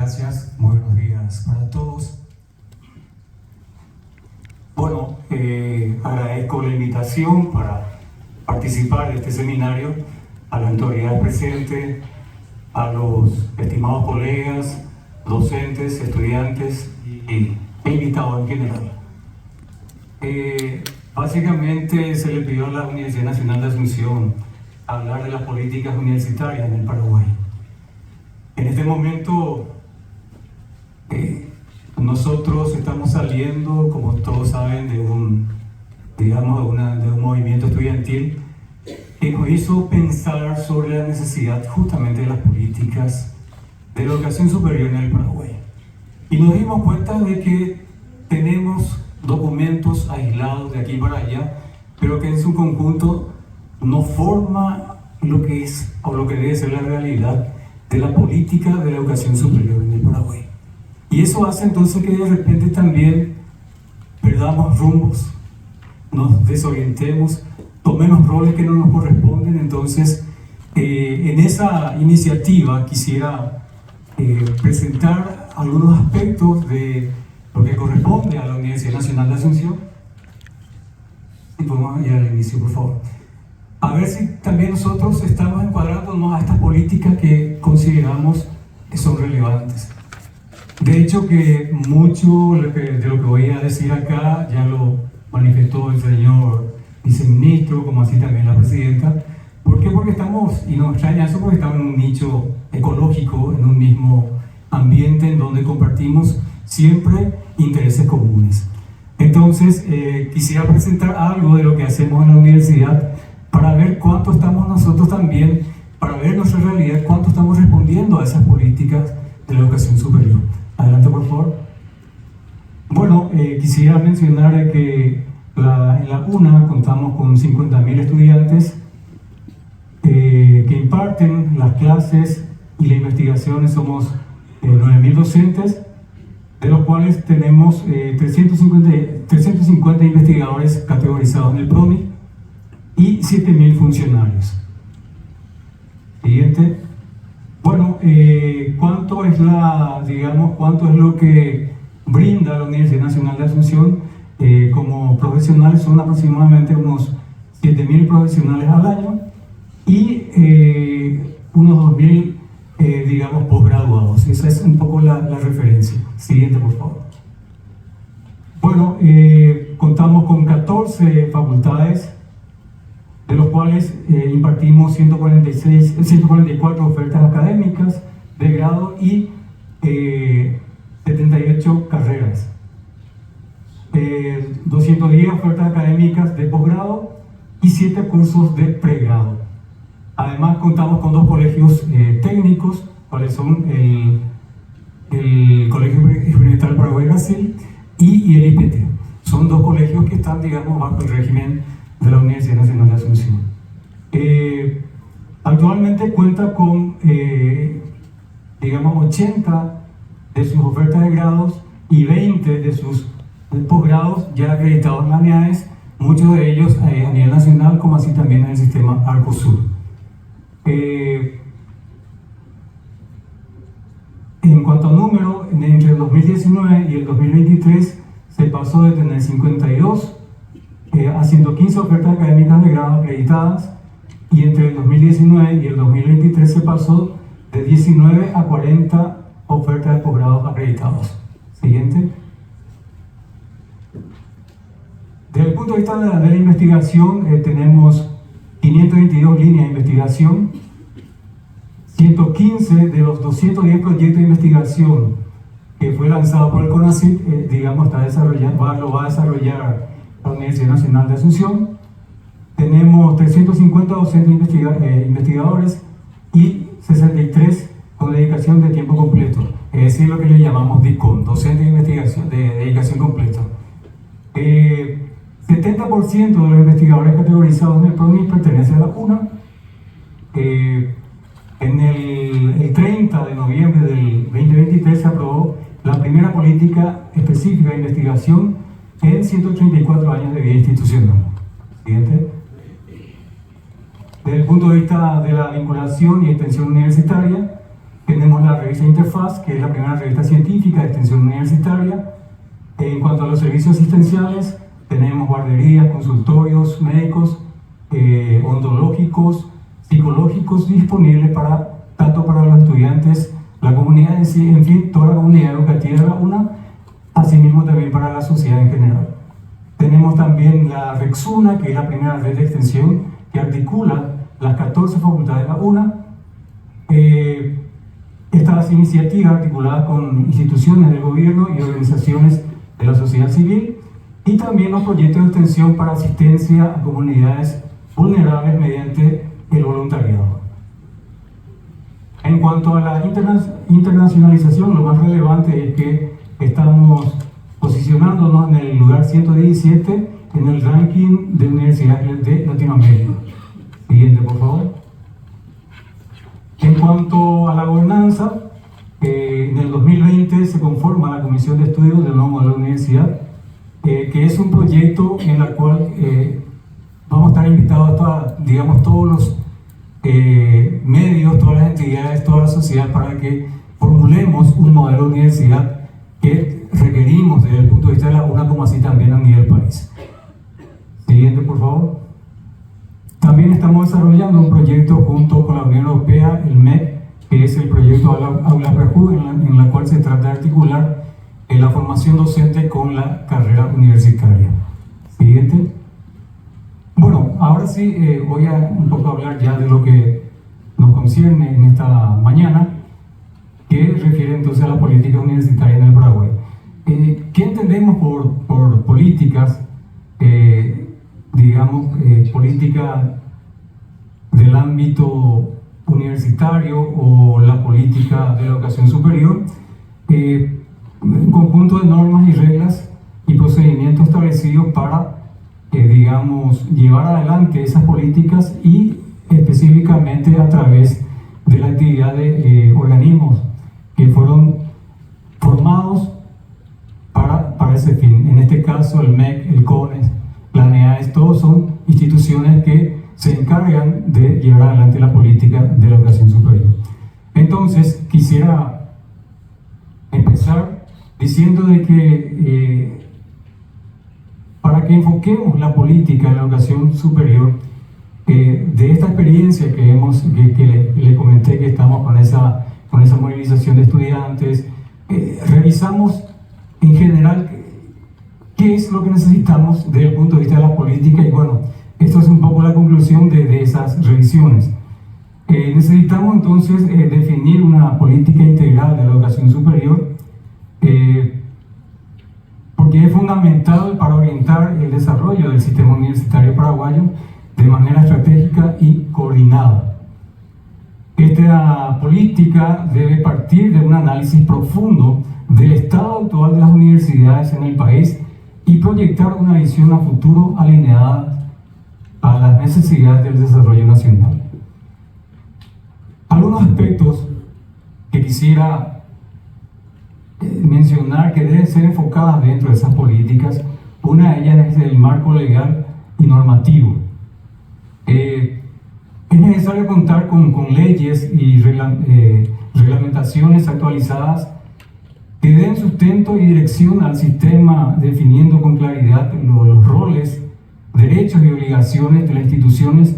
Gracias, muy buenos días para todos. Bueno, agradezco la invitación para participar de este seminario a la autoridad presente, a los estimados colegas, docentes, estudiantes e invitados en general. Básicamente se le pidió a la Universidad Nacional de Asunción hablar de las políticas universitarias en el Paraguay. En este momento nosotros estamos saliendo, como todos saben, de un movimiento estudiantil que nos hizo pensar sobre la necesidad justamente de las políticas de la educación superior en el Paraguay. Y nos dimos cuenta de que tenemos documentos aislados de aquí para allá, pero que en su conjunto no forma lo que es o lo que debe ser la realidad de la política de la educación superior en el Paraguay. Y eso hace entonces que de repente también perdamos rumbos, nos desorientemos, tomemos roles que no nos corresponden. Entonces, en esa iniciativa quisiera presentar algunos aspectos de lo que corresponde a la Universidad Nacional de Asunción. Y podemos ir al inicio, por favor. A ver si también nosotros estamos encuadrándonos a estas políticas que consideramos que son relevantes. De hecho, que mucho de lo que voy a decir acá ya lo manifestó el señor viceministro, como así también la presidenta. ¿Por qué? Porque estamos, y nos extraña eso, porque estamos en un nicho ecológico, en un mismo ambiente en donde compartimos siempre intereses comunes. Entonces, quisiera presentar algo de lo que hacemos en la universidad para ver cuánto estamos nosotros también, para ver nuestra realidad, cuánto estamos respondiendo a esas políticas de la educación superior. Adelante, por favor. Bueno, quisiera mencionar que en la UNA contamos con 50.000 estudiantes que imparten las clases y las investigaciones. Somos 9.000 docentes, de los cuales tenemos 350 investigadores categorizados en el PRONI y 7.000 funcionarios. Siguiente. Bueno, ¿cuánto es lo que brinda la Universidad Nacional de Asunción? Como profesionales son aproximadamente unos 7.000 profesionales al año y unos 2.000, posgraduados. Esa es un poco la referencia. Siguiente, por favor. Bueno, contamos con 14 facultades, de los cuales impartimos 144 ofertas académicas de grado y 78 carreras. 210 ofertas académicas de posgrado y 7 cursos de pregrado. Además, contamos con 2 colegios técnicos, cuáles son el Colegio Experimental Paraguay-Brasil y el IPT. Son 2 colegios que están, bajo el régimen de la Universidad Nacional de Asunción. Actualmente cuenta con 80 de sus ofertas de grados y 20 de sus posgrados ya acreditados en la ANEAES, muchos de ellos a nivel nacional, como así también en el sistema Arcosur. En cuanto a número, entre el 2019 y el 2023 se pasó de tener 52 a 115 ofertas académicas de grado acreditadas, y entre el 2019 y el 2023 se pasó de 19 a 40 ofertas de posgrado acreditados. Siguiente. Desde el punto de vista de la investigación, tenemos 522 líneas de investigación, 115 de los 210 proyectos de investigación que fue lanzado por el CONACYT, lo va a desarrollar la Universidad Nacional de Asunción. Tenemos 350 docentes investigadores y 63 con dedicación de tiempo completo, es decir, lo que le llamamos DICOM, docente de investigación de dedicación completa. 70% de los investigadores categorizados en el PRONI pertenecen a la UNA. En el 30 de noviembre del 2023 se aprobó la primera política específica de investigación en 134 años de vida institucional. Siguiente. Desde el punto de vista de la vinculación y extensión universitaria, Tenemos la revista Interfaz, que es la primera revista científica de extensión universitaria. En cuanto a los servicios asistenciales, tenemos guarderías, consultorios médicos, ontológicos, psicológicos disponibles tanto para los estudiantes, la comunidad en sí, en fin, toda la comunidad educativa de la UNA, asimismo también para la sociedad en general. Tenemos también la REXUNA, que es la primera red de extensión que articula las 14 facultades de la UNA. Estas iniciativas articuladas con instituciones del gobierno y organizaciones de la sociedad civil, y también los proyectos de extensión para asistencia a comunidades vulnerables mediante el voluntariado. En cuanto a la internacionalización, lo más relevante es que estamos posicionándonos en el lugar 117 en el ranking de universidades de Latinoamérica. Siguiente, por favor. En cuanto a la gobernanza, en el 2020 se conforma la Comisión de Estudios del Nuevo Modelo de Universidad, que es un proyecto en el cual vamos a estar invitados a todos los medios, todas las entidades, toda la sociedad, para que formulemos un modelo de universidad que requerimos desde el punto de vista de la UNA, como así también a nivel país. Siguiente, por favor. También estamos desarrollando un proyecto junto con la Unión Europea, el MEC, que es el proyecto Aula Preju, en la cual se trata de articular la formación docente con la carrera universitaria. Siguiente. Bueno, ahora sí voy a un poco hablar ya de lo que nos concierne en esta mañana, que refiere entonces a la política universitaria en el Paraguay. ¿Qué entendemos por políticas, política del ámbito universitario o la política de la educación superior? Un conjunto de normas y reglas y procedimientos establecidos para, llevar adelante esas políticas, y específicamente a través de la actividad de organismos que fueron formados para ese fin. En este caso, el MEC, el CONES, la NEAES, todos son instituciones que se encargan de llevar adelante la política de la educación superior. Entonces, quisiera empezar diciendo de que para que enfoquemos la política de la educación superior, de esta experiencia que le comenté, que estamos con esa movilización de estudiantes, revisamos en general qué es lo que necesitamos desde el punto de vista de la política, y bueno, esto es un poco la conclusión de esas revisiones. Necesitamos entonces definir una política integral de la educación superior, porque es fundamental para orientar el desarrollo del sistema universitario paraguayo de manera estratégica y coordinada. Esta política debe partir de un análisis profundo del estado actual de las universidades en el país y proyectar una visión a futuro alineada a las necesidades del desarrollo nacional. Algunos aspectos que quisiera mencionar que deben ser enfocadas dentro de esas políticas. Una de ellas es el marco legal y normativo. Es necesario contar con leyes y reglamentaciones actualizadas que den sustento y dirección al sistema, definiendo con claridad los roles, derechos y obligaciones de las instituciones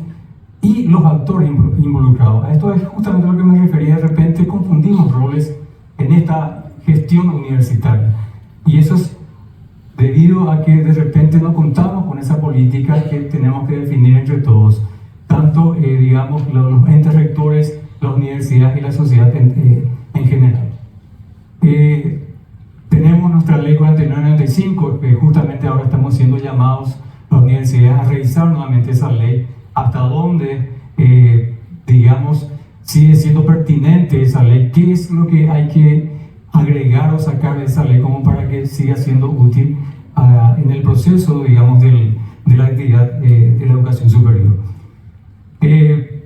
y los actores involucrados. A esto es justamente a lo que me refería. De repente confundimos roles en esta gestión universitaria, y eso es debido a que de repente no contamos con esa política que tenemos que definir entre todos, tanto los entes rectores, las universidades y la sociedad en general. Tenemos nuestra ley 4995, que justamente ahora estamos siendo llamados las universidades a revisar nuevamente esa ley, hasta dónde sigue siendo pertinente esa ley, qué es lo que hay que agregar o sacar de esa ley como para que siga siendo útil en el proceso, de la actividad de la educación superior. En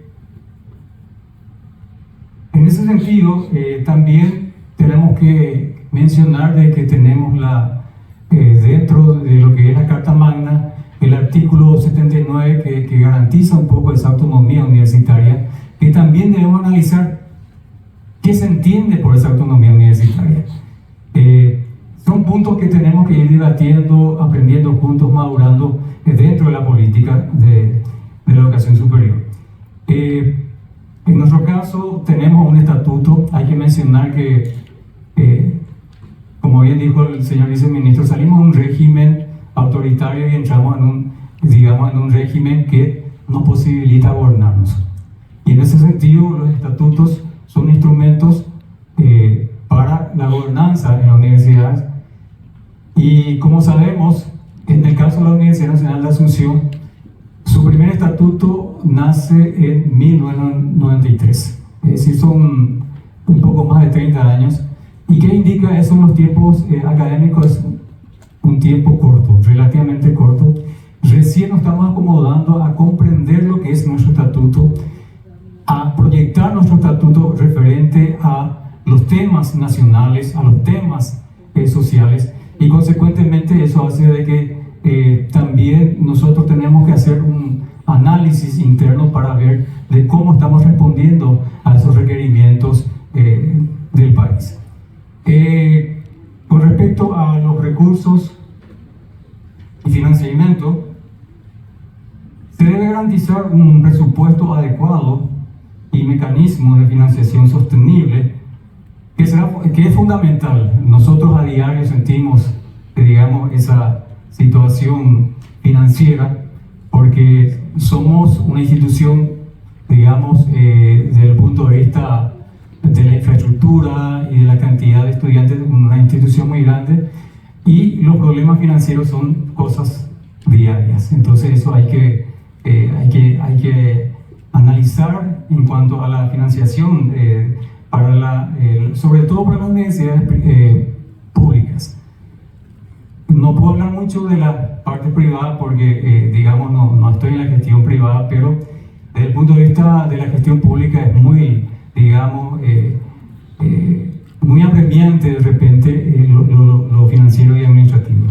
ese sentido, también tenemos que mencionar de que tenemos dentro de lo que es la Carta Magna, el artículo 79 que garantiza un poco esa autonomía universitaria, que también debemos analizar qué se entiende por esa autonomía universitaria. Son puntos que tenemos que ir debatiendo, aprendiendo juntos, madurando dentro de la política de la educación superior. En nuestro caso tenemos un estatuto. Hay que mencionar que, como bien dijo el señor viceministro, salimos de un régimen autoritario y entramos en un régimen que nos posibilita gobernarnos. Y en ese sentido, los estatutos son instrumentos para la gobernanza en las universidades. Y como sabemos, en el caso de la Universidad Nacional de Asunción, su primer estatuto nace en 1993, es decir, son un poco más de 30 años. ¿Y qué indica eso en los tiempos académicos? Un tiempo corto, relativamente corto. Recién nos estamos acomodando a comprender lo que es nuestro estatuto, a proyectar nuestro estatuto referente a los temas nacionales, a los temas sociales, y consecuentemente eso hace de que también nosotros tenemos que hacer un análisis interno para ver de cómo estamos respondiendo a esos requerimientos del país. Con respecto a los recursos y financiamiento, se debe garantizar un presupuesto adecuado y mecanismos de financiación sostenible, que es fundamental. Nosotros a diario sentimos, digamos, esa situación financiera, porque somos una institución, digamos, desde el punto de vista de la infraestructura y de la cantidad de estudiantes, una institución muy grande, y los problemas financieros son cosas diarias. Entonces eso hay que analizar en cuanto a la financiación sobre todo para las universidades públicas. No puedo hablar mucho de la parte privada porque, digamos, no estoy en la gestión privada, pero desde el punto de vista de la gestión pública es muy, digamos, muy apremiante de repente lo financiero y administrativo.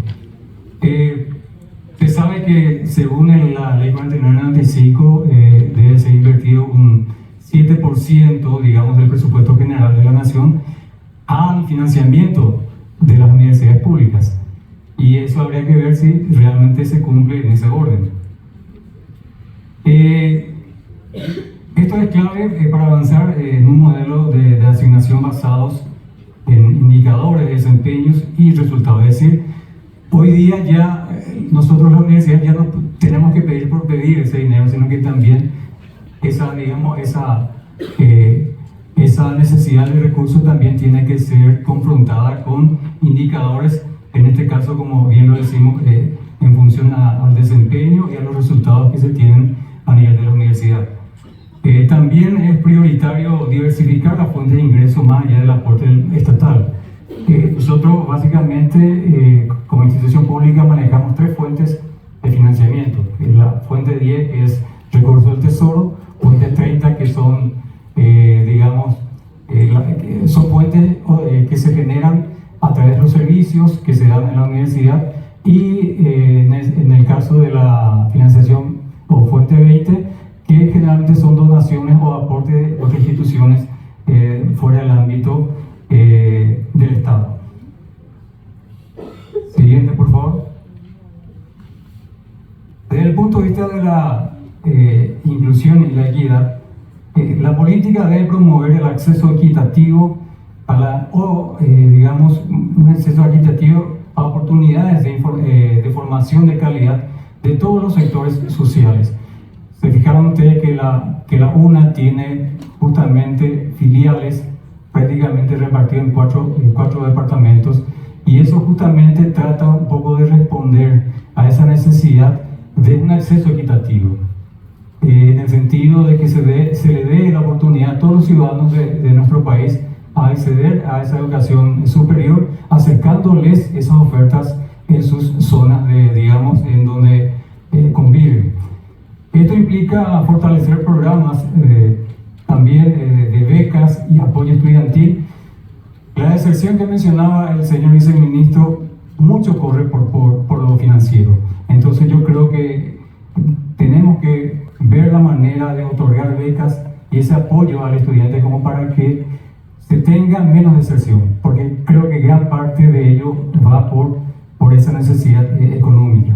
Se sabe que según la ley 4995 debe ser invertido un 7%, digamos, del presupuesto general de la nación al financiamiento de las universidades públicas, y eso habría que ver si realmente se cumple en ese orden. Esto es clave para avanzar en un modelo de asignación basados en indicadores, desempeños y resultados. Es decir, hoy día ya nosotros las universidades ya no tenemos que pedir por pedir ese dinero, sino que también esa necesidad de recursos también tiene que ser confrontada con indicadores, en este caso, como bien lo decimos, en función al desempeño y a los resultados que se tienen a nivel de la universidad. También es prioritario diversificar las fuentes de ingresos más allá del aporte estatal. Nosotros básicamente como institución pública manejamos 3 fuentes de financiamiento. La fuente 10 es recursos del tesoro, fuente 30 que son, digamos, son fuentes que se generan a través de los servicios que se dan en la universidad, y en el caso de la financiación o fuente 20, que generalmente son donaciones o aportes de otras instituciones fuera del ámbito del Estado. Siguiente, por favor. Desde el punto de vista de la inclusión y la equidad, la política debe promover el acceso equitativo digamos, un acceso equitativo a oportunidades de formación de calidad de todos los sectores sociales. Se fijaron ustedes que la UNA tiene justamente filiales prácticamente repartidas en cuatro departamentos, y eso justamente trata un poco de responder a esa necesidad de un acceso equitativo, en el sentido de que se le dé la oportunidad a todos los ciudadanos de nuestro país a acceder a esa educación superior, acercándoles esas ofertas en sus zonas, digamos, en donde conviven. Esto implica fortalecer programas también de becas y apoyo estudiantil. La deserción que mencionaba el señor viceministro, mucho corre por lo financiero. Entonces yo creo que tenemos que ver la manera de otorgar becas y ese apoyo al estudiante como para que se tenga menos deserción, porque creo que gran parte de ello va por esa necesidad económica.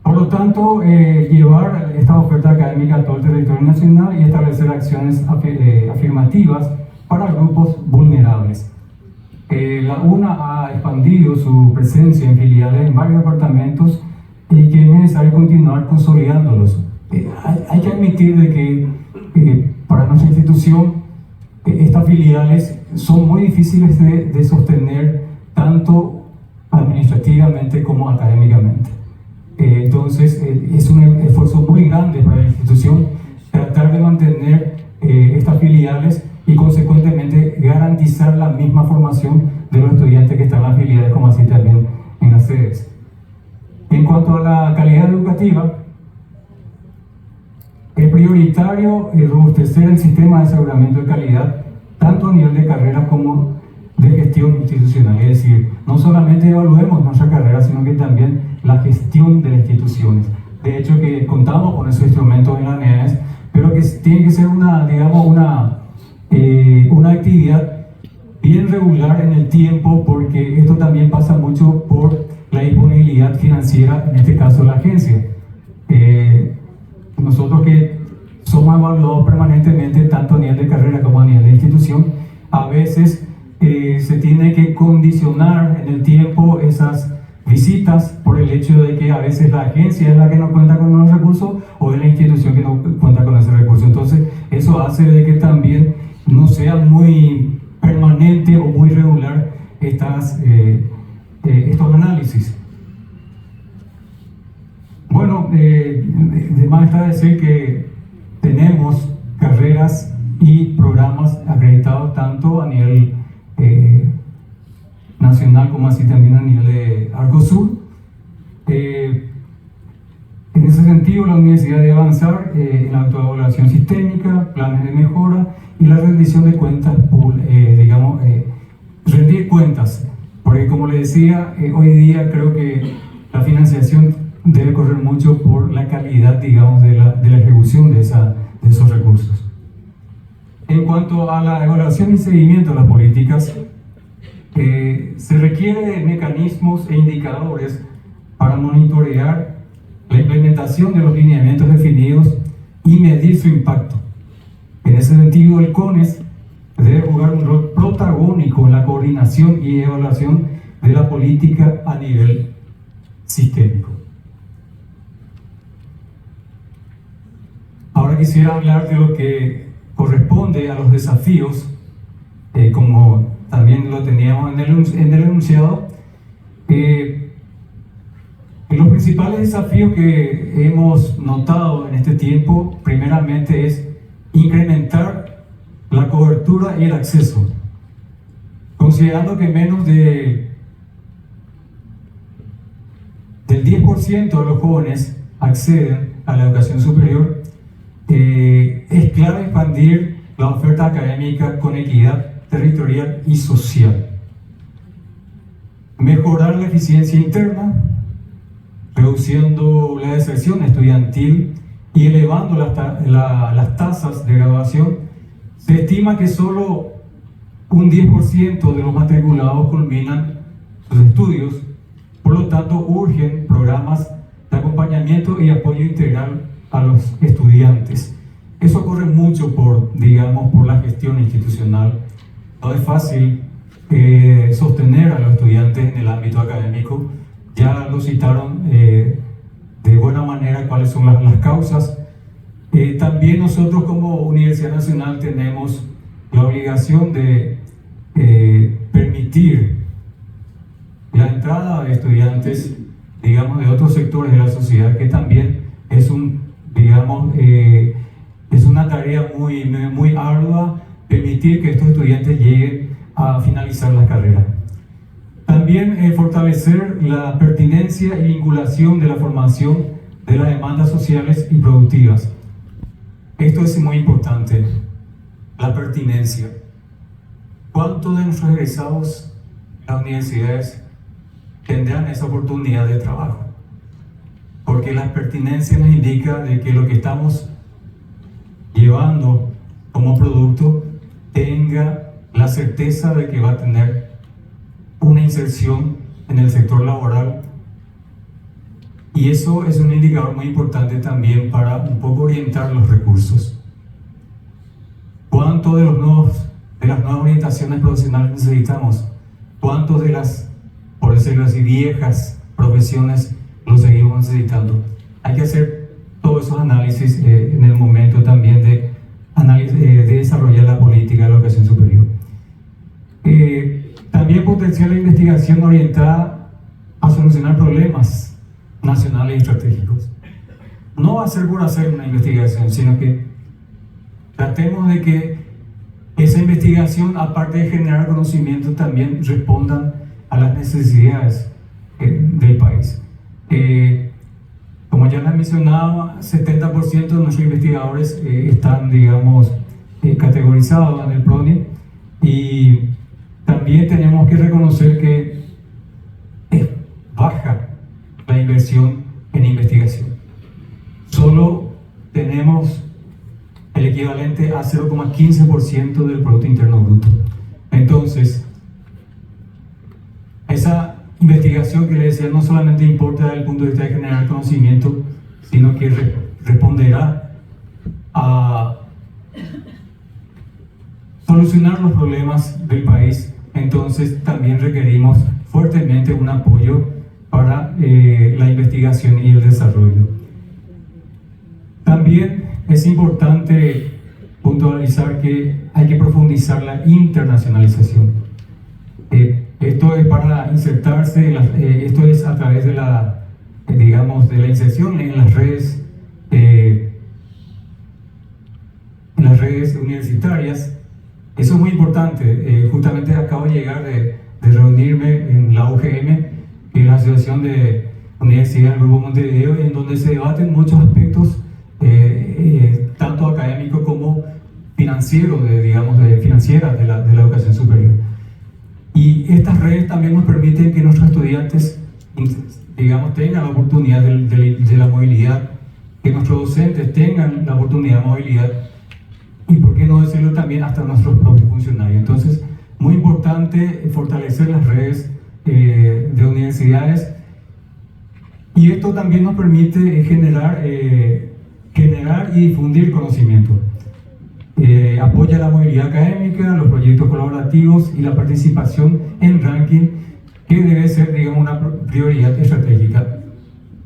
Por lo tanto, llevar esta oferta académica a todo el territorio nacional y establecer acciones afirmativas para grupos vulnerables. La UNA ha expandido su presencia en filiales en varios departamentos y que es necesario continuar consolidándolos. Hay que admitir de que para nuestra institución estas filiales son muy difíciles de sostener tanto administrativamente como académicamente. Entonces es un esfuerzo muy grande para la institución tratar de mantener estas filiales y consecuentemente garantizar la misma formación de los estudiantes que están en las filiales, como así también en las sedes. En cuanto a la calidad educativa, es prioritario robustecer el sistema de aseguramiento de calidad, tanto a nivel de carrera como de gestión institucional. Es decir, no solamente evaluemos nuestra carrera, sino que también la gestión de las instituciones. De hecho, que contamos con esos instrumentos en la NEAES, pero que tiene que ser una actividad bien regular en el tiempo, porque esto también pasa mucho por la disponibilidad financiera, en este caso la agencia. Nosotros que somos evaluados permanentemente, tanto a nivel de carrera como a nivel de institución, a veces se tiene que condicionar en el tiempo esas visitas por el hecho de que a veces la agencia es la que no cuenta con los recursos o es la institución que no cuenta con ese recurso. Entonces eso hace de que también no sea muy permanente o muy regular estos análisis. Bueno, de más está decir que tenemos carreras y programas acreditados tanto a nivel nacional como así también a nivel de Arcosur. En ese sentido, la universidad debe avanzar en la autoevaluación sistémica, planes de mejora y la rendición de cuentas, rendir cuentas, porque como les decía, hoy día creo que la financiación debe correr mucho por la calidad, digamos, de la ejecución de esos recursos. En cuanto a la evaluación y seguimiento de las políticas, se requiere mecanismos e indicadores para monitorear la implementación de los lineamientos definidos y medir su impacto. En ese sentido, el CONES debe jugar un rol protagónico en la coordinación y evaluación de la política a nivel sistémico. Ahora quisiera hablar de lo que corresponde a los desafíos, como también lo teníamos en el enunciado. Los principales desafíos que hemos notado en este tiempo, primeramente, es incrementar la cobertura y el acceso, considerando que menos del 10% de los jóvenes acceden a la educación superior. Es clave expandir la oferta académica con equidad territorial y social, mejorar la eficiencia interna, reduciendo la deserción estudiantil y elevando las tasas de graduación. Se estima que solo un 10% de los matriculados culminan sus estudios, por lo tanto urgen programas de acompañamiento y apoyo integral a los estudiantes. Eso ocurre mucho por la gestión institucional. No es fácil sostener a los estudiantes en el ámbito académico. Ya lo citaron de buena manera cuáles son las causas. También nosotros como Universidad Nacional tenemos la obligación de permitir la entrada de estudiantes, de otros sectores de la sociedad, que también es una tarea muy ardua, permitir que estos estudiantes lleguen a finalizar la carrera. También fortalecer la pertinencia y vinculación de la formación de las demandas sociales y productivas. Esto es muy importante, la pertinencia. ¿Cuántos de nuestros egresados a las universidades tendrán esa oportunidad de trabajo? Porque la pertinencia nos indica de que lo que estamos llevando como producto tenga la certeza de que va a tener una inserción en el sector laboral, y eso es un indicador muy importante también para un poco orientar los recursos. ¿Cuánto de las nuevas orientaciones profesionales necesitamos? ¿Cuántos de las, por decirlo así, viejas profesiones lo seguimos necesitando? Hay que hacer todos esos análisis en el momento también de desarrollar la política de la educación superior. También potenciar la investigación orientada a solucionar problemas nacionales y estratégicos. No va a ser por hacer una investigación, sino que tratemos de que esa investigación, aparte de generar conocimiento, también respondan a las necesidades del país. Como ya les mencionaba, 70% de nuestros investigadores están, digamos, categorizados en el PRONI, y también tenemos que reconocer que es baja la inversión en investigación. Solo tenemos el equivalente a 0,15% del Producto Interno Bruto. Entonces, esa investigación que les decía no solamente importa desde el punto de vista de generar conocimiento, sino que responderá a solucionar los problemas del país. Entonces también requerimos fuertemente un apoyo para la investigación y el desarrollo. También es importante puntualizar que hay que profundizar la internacionalización. Esto es para insertarse, esto es a través de la, digamos, de la inserción en las redes universitarias. Eso es muy importante. Justamente acabo de llegar de reunirme en la UGM, que es la Asociación de Universidades del Grupo Montevideo, en donde se debaten muchos aspectos, tanto académicos como financieros, financieras de la educación superior. Y estas redes también nos permiten que nuestros estudiantes, digamos, tengan la oportunidad de la movilidad, que nuestros docentes tengan la oportunidad de movilidad, y por qué no decirlo también hasta nuestros propios funcionarios. Entonces, muy importante fortalecer las redes de universidades, y esto también nos permite generar y difundir conocimiento. Apoya la movilidad académica, los proyectos colaborativos y la participación en ranking, que debe ser, digamos, una prioridad estratégica.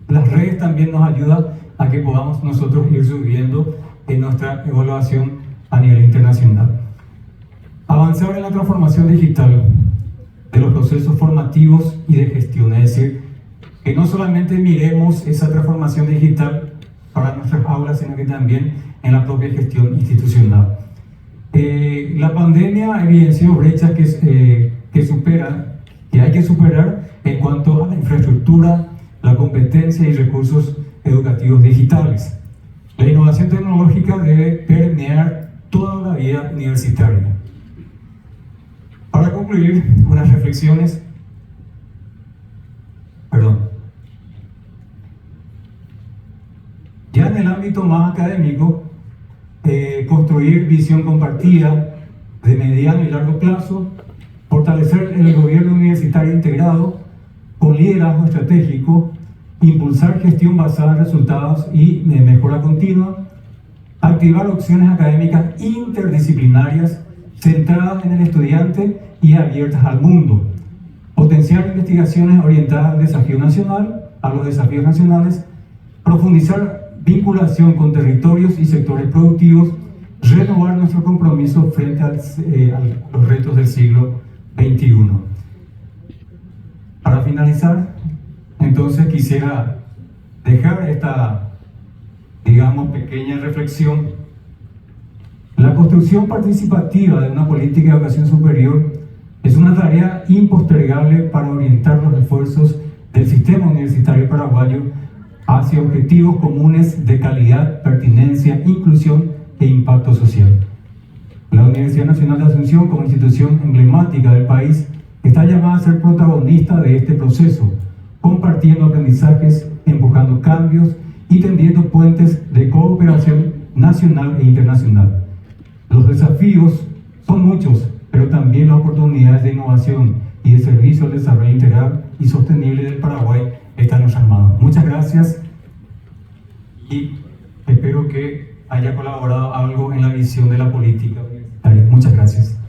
Las redes también nos ayudan a que podamos nosotros ir subiendo en nuestra evaluación a nivel internacional. Avanzar en la transformación digital de los procesos formativos y de gestión, es decir, que no solamente miremos esa transformación digital para nuestras aulas, sino que también en la propia gestión institucional. La pandemia evidenció brechas que hay que superar en cuanto a la infraestructura, la competencia y recursos educativos digitales. La innovación tecnológica debe permear toda la vida universitaria. Para concluir, unas reflexiones. Ya en el ámbito más académico, construir visión compartida de mediano y largo plazo, fortalecer el gobierno universitario integrado con liderazgo estratégico, impulsar gestión basada en resultados y mejora continua, activar opciones académicas interdisciplinarias centradas en el estudiante y abiertas al mundo, potenciar investigaciones orientadas al desafío nacional, a los desafíos nacionales, profundizar vinculación con territorios y sectores productivos, renovar nuestro compromiso frente a los retos del siglo XXI. Para finalizar, entonces quisiera dejar esta, digamos, pequeña reflexión. La construcción participativa de una política de educación superior es una tarea impostergable para orientar los esfuerzos del sistema universitario paraguayo hacia objetivos comunes de calidad, pertinencia, inclusión e impacto social. La Universidad Nacional de Asunción, como institución emblemática del país, está llamada a ser protagonista de este proceso, compartiendo aprendizajes, empujando cambios y tendiendo puentes de cooperación nacional e internacional. Los desafíos son muchos, pero también las oportunidades de innovación y de servicio al desarrollo integral y sostenible del Paraguay están en nuestras manos. Muchas gracias y espero que haya colaborado algo en la visión de la política universitaria. Muchas gracias.